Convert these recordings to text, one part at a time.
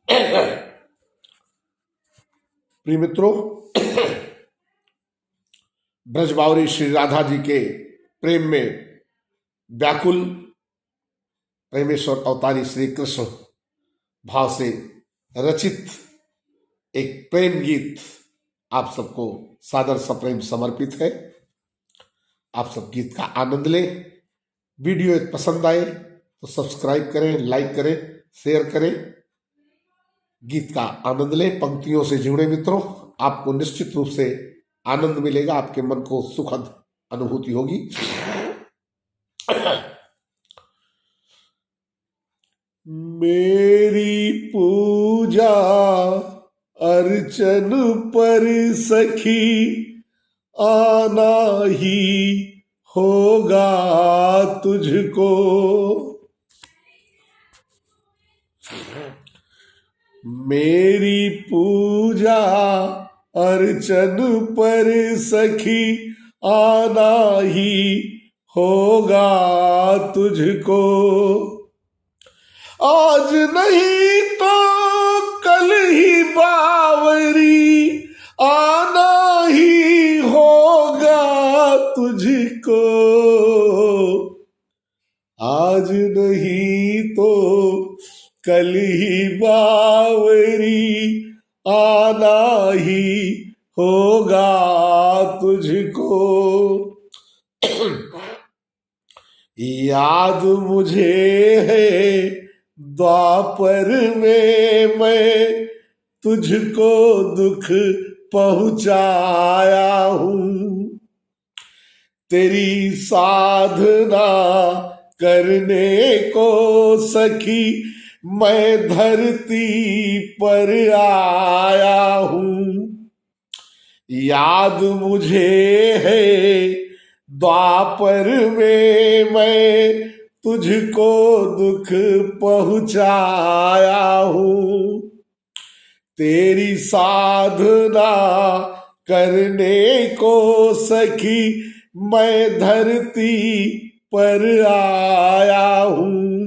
प्रिय मित्रों, ब्रजबावरी श्री राधा जी के प्रेम में व्याकुल प्रेमेश्वर अवतारी श्री कृष्ण भाव से रचित एक प्रेम गीत आप सबको सादर सप्रेम समर्पित है। आप सब गीत का आनंद लें। वीडियो यदि पसंद आए तो सब्सक्राइब करें, लाइक करें, शेयर करें। गीत का आनंद लें। पंक्तियों से जुड़े मित्रों, आपको निश्चित रूप से आनंद मिलेगा, आपके मन को सुखद अनुभूति होगी। मेरी पूजा अर्चन पर सखी आना ही होगा तुझको। मेरी पूजा अर्चन पर सखी आना ही होगा तुझको। आज नहीं तो कल ही बावरी आना ही होगा तुझको। आज नहीं तो कल ही बावरी आना ही होगा तुझको। याद मुझे है द्वापर में मैं तुझको दुख पहुंचाया हूं। तेरी साधना करने को सखी मैं धरती पर आया हूं। याद मुझे है द्वापर में मैं तुझको दुख पहुंचाया हूं। तेरी साधना करने को सखी मैं धरती पर आया हूं।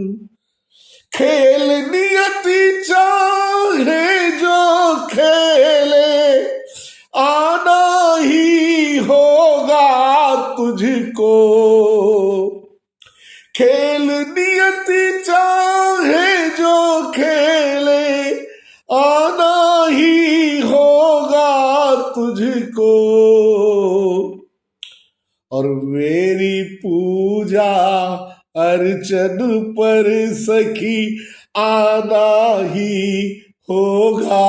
खेल नियति चाहे जो खेले आना ही होगा तुझको। खेल नियति चाहे जो खेले आना ही होगा तुझको। और मेरी पूजा अर्चन पर सखी आना ही होगा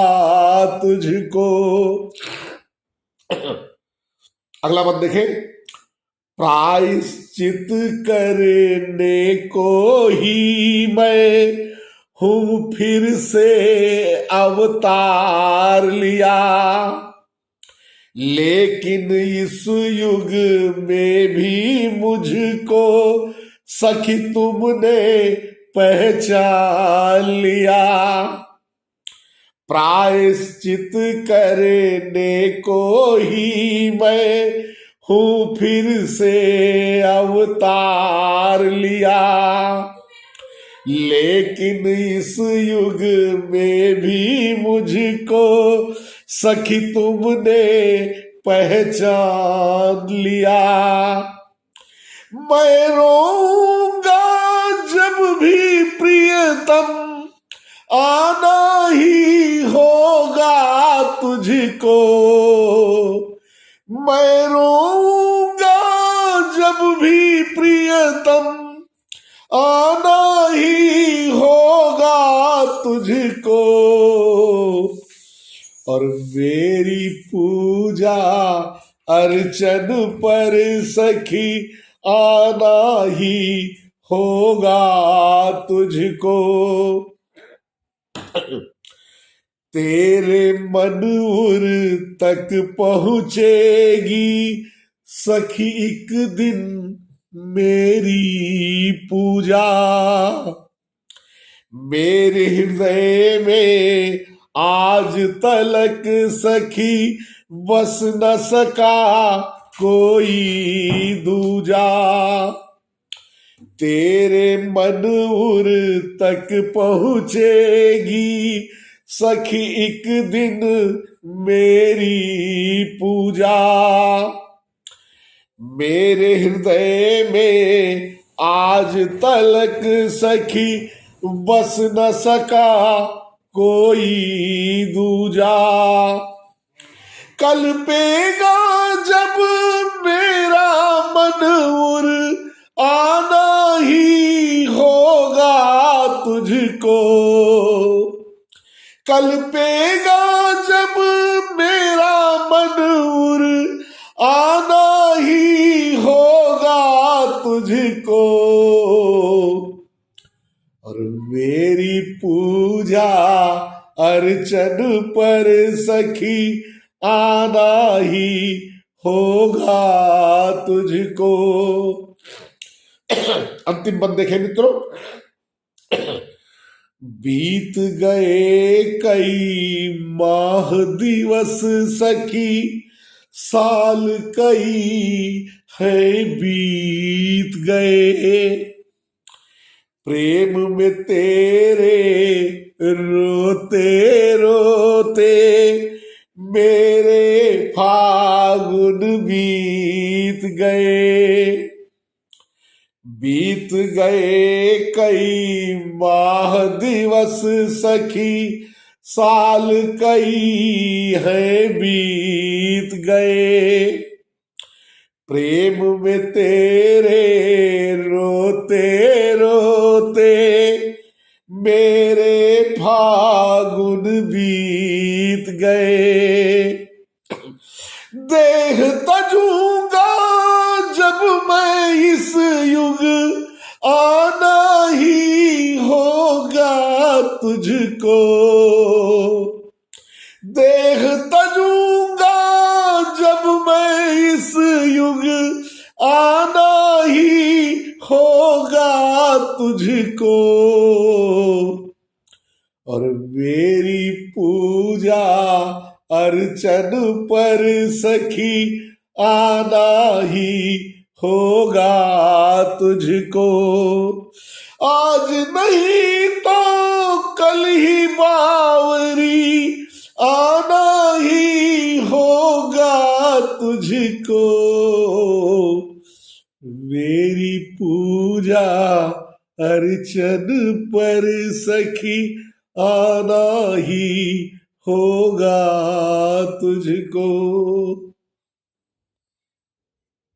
तुझको। अगला पद देखें। प्रायश्चित करने को ही मैं हूं फिर से अवतार लिया। लेकिन इस युग में भी मुझको सखी तुमने पहचान लिया। प्रायश्चित करने को ही मैं हूं फिर से अवतार लिया। लेकिन इस युग में भी मुझको सखी तुमने पहचान लिया। मैं रोऊंगा जब भी प्रियतम आना ही होगा तुझको। मैं रोऊंगा जब भी प्रियतम आना ही होगा तुझको। और मेरी पूजा अर्चन पर सखी आना ही होगा तुझको। तेरे मनउर तक पहुंचेगी सखी एक दिन मेरी पूजा। मेरे हृदय में आज तलक सखी बस न सका कोई दूजा। तेरे मनउर तक पहुंचेगी सखी एक दिन मेरी पूजा। मेरे हृदय में आज तलक सखी बस न सका कोई दूजा। कल्पेगा जब मेरा मन उर आना ही होगा तुझको। कल्पेगा जब मेरा मन उर आना ही होगा तुझको। और मेरी पूजा अर्चन पर सखी आना ही होगा तुझको। अंतिम बंद देखें मित्रों। बीत गए कई माह दिवस सखी, साल कई है बीत गए। प्रेम में तेरे रोते रोते मेरे फागुन बीत गए। बीत गए कई माह दिवस सखी, साल कई है बीत गए। प्रेम में तेरे रोते रोते मेरे फागुन बीत गए। देह तजूंगा जब मैं इस युग, आना ही होगा तुझको। देह तजूंगा जब मैं इस युग, आना ही होगा तुझको। और मेरी पूजा अर्चन पर सखी आना ही होगा तुझको। आज नहीं तो कल ही बावरी, आना ही होगा तुझको। मेरी पूजा अर्चन पर सखी आना ही होगा तुझको।